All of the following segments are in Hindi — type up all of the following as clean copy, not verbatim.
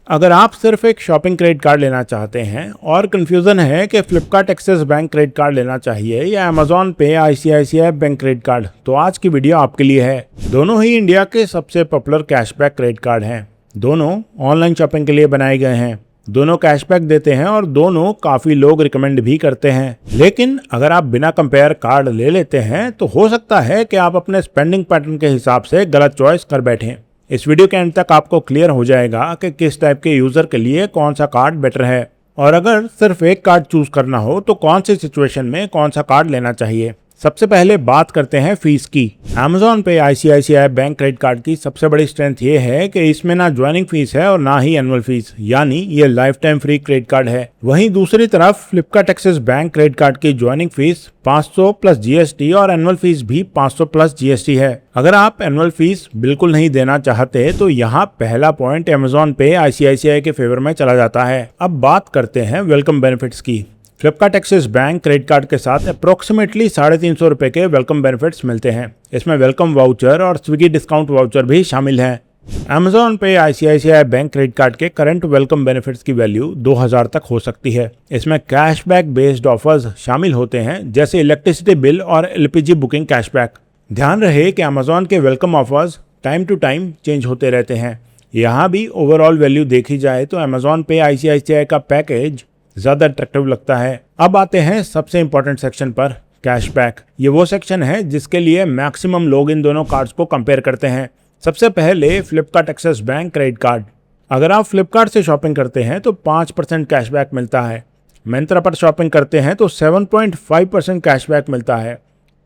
अगर आप सिर्फ एक शॉपिंग क्रेडिट कार्ड लेना चाहते हैं और कंफ्यूजन है कि Flipkart Axis bank credit card लेना चाहिए या अमेजॉन पे आईसीआईसीआई बैंक क्रेडिट कार्ड, तो आज की वीडियो आपके लिए है। दोनों ही इंडिया के सबसे पॉपुलर कैशबैक क्रेडिट कार्ड हैं। दोनों ऑनलाइन शॉपिंग के लिए बनाए गए हैं, दोनों कैशबैक देते हैं और दोनों काफी लोग रिकमेंड भी करते हैं। लेकिन अगर आप बिना कंपेयर कार्ड ले लेते हैं तो हो सकता है कि आप अपने स्पेंडिंग पैटर्न के हिसाब से गलत चॉइस कर बैठें। इस वीडियो के एंड तक आपको क्लियर हो जाएगा कि किस टाइप के यूजर के लिए कौन सा कार्ड बेटर है, और अगर सिर्फ एक कार्ड चूज करना हो तो कौन सी सिचुएशन में कौन सा कार्ड लेना चाहिए। सबसे पहले बात करते हैं फीस की। अमेजॉन पे आईसीआईसीआई बैंक क्रेडिट कार्ड की सबसे बड़ी स्ट्रेंथ ये है कि इसमें ना ज्वाइनिंग फीस है और ना ही एनुअल फीस, यानी ये life time free credit card है। वहीं दूसरी तरफ Flipkart Axis bank credit card की ज्वाइनिंग फीस 500 प्लस जीएसटी और एनुअल फीस भी 500 प्लस जीएसटी है। अगर आप एनुअल फीस बिल्कुल नहीं देना चाहते तो यहाँ पहला पॉइंट अमेजॉन पे आईसीआईसीआई के फेवर में चला जाता है। अब बात करते हैं वेलकम बेनिफिट्स की। Flipkart Axis bank credit card के साथ अप्रोक्सीमेटली 350 रुपए के वेलकम बेनिफिट्स मिलते हैं। इसमें वेलकम वाउचर और स्विगी डिस्काउंट वाउचर भी शामिल हैं। अमेजॉन पे आईसीआईसीआई बैंक क्रेडिट कार्ड के करंट वेलकम बेनिफिट्स की वैल्यू 2000 तक हो सकती है। इसमें कैशबैक बेस्ड ऑफर्स शामिल होते हैं, जैसे इलेक्ट्रिसिटी बिल और एलपीजी बुकिंग कैशबैक। ध्यान रहे कि अमेजॉन के welcome offers time to time change होते रहते हैं। यहाँ भी ओवरऑल वैल्यू देखी जाए तो अमेजॉन पे आईसीआईसीआई का पैकेज ज्यादा अट्रैक्टिव लगता है। अब आते हैं सबसे इंपॉर्टेंट सेक्शन पर, कैशबैक। ये वो सेक्शन है जिसके लिए मैक्सिमम लोग इन दोनों कार्ड्स को कंपेयर करते हैं। सबसे पहले Flipkart Axis bank credit card. अगर आप फ्लिपकार्ट से शॉपिंग करते हैं तो 5% कैशबैक मिलता है। मिंत्रा पर शॉपिंग करते हैं तो 7.5% कैशबैक मिलता है।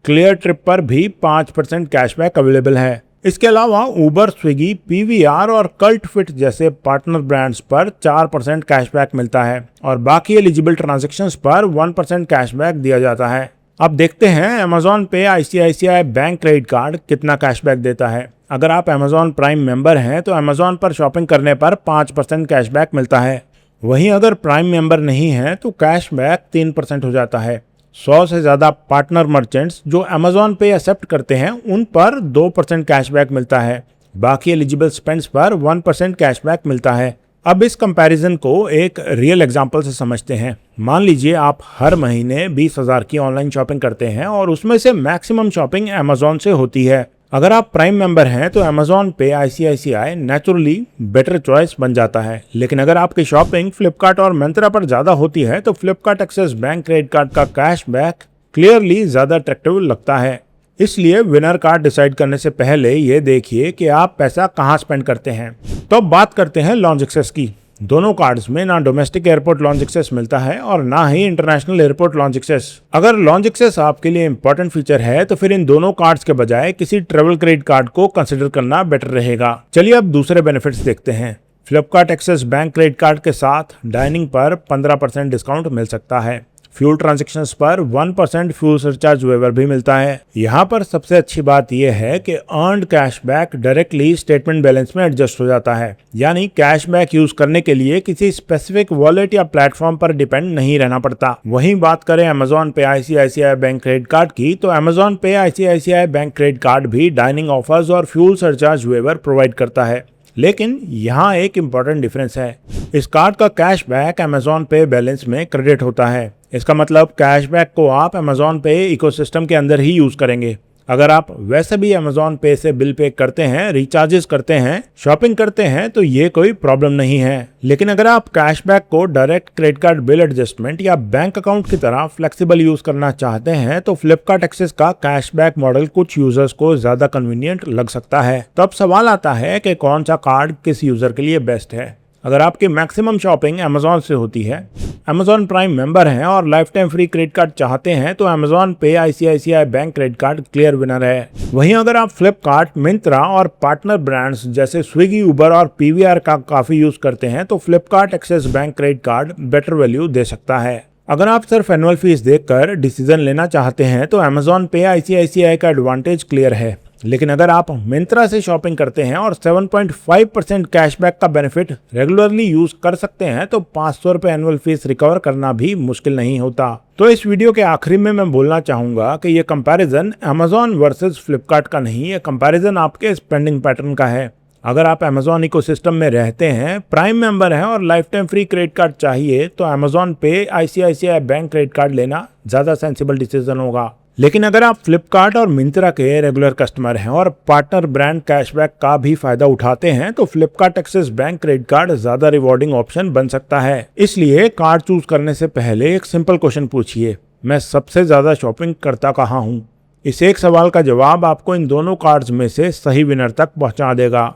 क्लियर ट्रिप पर भी 5% कैशबैक अवेलेबल है। इसके अलावा उबर, स्विगी, पीवीआर और कल्ट फिट जैसे पार्टनर ब्रांड्स पर 4% कैशबैक मिलता है और बाकी एलिजिबल ट्रांजैक्शंस पर 1% कैशबैक दिया जाता है। अब देखते हैं अमेजॉन पे आईसीआईसीआई बैंक क्रेडिट कार्ड कितना कैशबैक देता है। अगर आप अमेजॉन प्राइम मेंबर हैं तो अमेजॉन पर शॉपिंग करने पर 5% कैशबैक मिलता है। वहीं अगर प्राइम मेंबर नहीं है तो कैशबैक 3% हो जाता है। 100 से ज़्यादा पार्टनर मर्चेंट्स जो अमेजॉन पे एक्सेप्ट करते हैं उन पर 2% कैशबैक मिलता है। बाकी एलिजिबल स्पेंड्स पर 1% कैशबैक मिलता है। अब इस कंपैरिजन को एक रियल एग्जांपल से समझते हैं। मान लीजिए आप हर महीने 20,000 की ऑनलाइन शॉपिंग करते हैं और उसमें से मैक्सिमम शॉपिंग अमेजॉन से होती है। अगर आप प्राइम मेंबर हैं तो अमेजॉन पे आईसीआईसीआई नेचुरली बेटर चॉइस बन जाता है। लेकिन अगर आपकी शॉपिंग फ्लिपकार्ट और मिंत्रा पर ज्यादा होती है तो Flipkart Axis bank credit card का कैशबैक क्लियरली ज्यादा अट्रैक्टिव लगता है। इसलिए विनर कार्ड डिसाइड करने से पहले ये देखिए कि आप पैसा कहाँ स्पेंड करते हैं। तो अब बात करते हैं लॉन्च एक्सेस की। दोनों कार्ड्स में ना डोमेस्टिक एयरपोर्ट लॉन्च एक्सेस मिलता है और ना ही इंटरनेशनल एयरपोर्ट लॉन्च एक्सेस। अगर लॉन्च एक्सेस आपके लिए इंपॉर्टेंट फीचर है तो फिर इन दोनों कार्ड्स के बजाय किसी ट्रेवल क्रेडिट कार्ड को कंसिडर करना बेटर रहेगा। चलिए अब दूसरे बेनिफिट्स देखते हैं। Flipkart Axis bank credit card के साथ डाइनिंग पर 15% डिस्काउंट मिल सकता है। फ्यूल ट्रांजैक्शंस पर 1% फ्यूल सरचार्ज वेवर भी मिलता है। यहाँ पर सबसे अच्छी बात यह है कि earned cashback directly statement balance में एडजस्ट हो जाता है, यानी कैशबैक यूज करने के लिए किसी स्पेसिफिक वॉलेट या प्लेटफॉर्म पर डिपेंड नहीं रहना पड़ता। वहीं बात करें अमेजॉन पे आईसीआईसीआई बैंक क्रेडिट कार्ड की, तो अमेजॉन पे आईसीआईसीआई बैंक क्रेडिट कार्ड भी डाइनिंग ऑफर्स और फ्यूल सरचार्ज वेवर प्रोवाइड करता है। लेकिन यहाँ एक इम्पॉर्टेंट डिफरेंस है। इस कार्ड का कैशबैक अमेजॉन पे बैलेंस में क्रेडिट होता है। इसका मतलब कैशबैक को आप अमेजॉन पे इकोसिस्टम के अंदर ही यूज करेंगे। अगर आप वैसे भी अमेजॉन पे से बिल पे करते हैं, रिचार्जेस करते हैं, शॉपिंग करते हैं तो ये कोई प्रॉब्लम नहीं है। लेकिन अगर आप कैशबैक को direct credit card bill adjustment या बैंक अकाउंट की तरह फ्लेक्सिबल यूज करना चाहते हैं तो फ्लिपकार्ट एक्सिस का कैशबैक मॉडल कुछ यूजर्स को ज्यादा कन्वीनियंट लग सकता है। तो अब सवाल आता है कि कौन सा कार्ड किस यूजर के लिए बेस्ट है। अगर आपकी मैक्सिमम शॉपिंग अमेजॉन से होती है, अमेजॉन प्राइम मेंबर हैं और lifetime free credit card चाहते हैं तो अमेजॉन पे ICICI bank credit card clear winner है। वहीं अगर आप फ्लिपकार्ट, मिंत्रा और पार्टनर ब्रांड्स जैसे स्विगी, उबर और पीवीआर का काफी यूज करते हैं तो Flipkart Axis bank credit card better value दे सकता है। अगर आप सिर्फ एनुअल फीस देखकर डिसीजन लेना चाहते हैं तो अमेजॉन पे आईसीआईसीआई का एडवांटेज क्लियर है। लेकिन अगर आप मिंत्रा से शॉपिंग करते हैं और 7.5% कैशबैक का बेनिफिट रेगुलरली यूज कर सकते हैं तो 500 रुपए एनुअल फीस रिकवर करना भी मुश्किल नहीं होता। तो इस वीडियो के आखिरी में मैं बोलना चाहूंगा कि ये कंपैरिजन अमेजॉन वर्सेस फ्लिपकार्ट का नहीं, ये कंपैरिजन आपके स्पेंडिंग पैटर्न का है। अगर आप अमेजॉन इकोसिस्टम में रहते हैं, प्राइम मेंबर हैं और lifetime free credit card चाहिए तो अमेजॉन पे आईसीआईसीआई बैंक क्रेडिट कार्ड लेना ज़्यादा सेंसिबल डिसीजन होगा। लेकिन अगर आप फ्लिपकार्ट और मिंत्रा के रेगुलर कस्टमर हैं और पार्टनर ब्रांड कैशबैक का भी फायदा उठाते हैं तो Flipkart Axis bank credit card ज़्यादा रिवॉर्डिंग ऑप्शन बन सकता है। इसलिए कार्ड चूज करने से पहले एक सिंपल क्वेश्चन पूछिए, मैं सबसे ज़्यादा शॉपिंग करता कहाँ हूँ। इस एक सवाल का जवाब आपको इन दोनों कार्ड्स में से सही विनर तक पहुँचा देगा।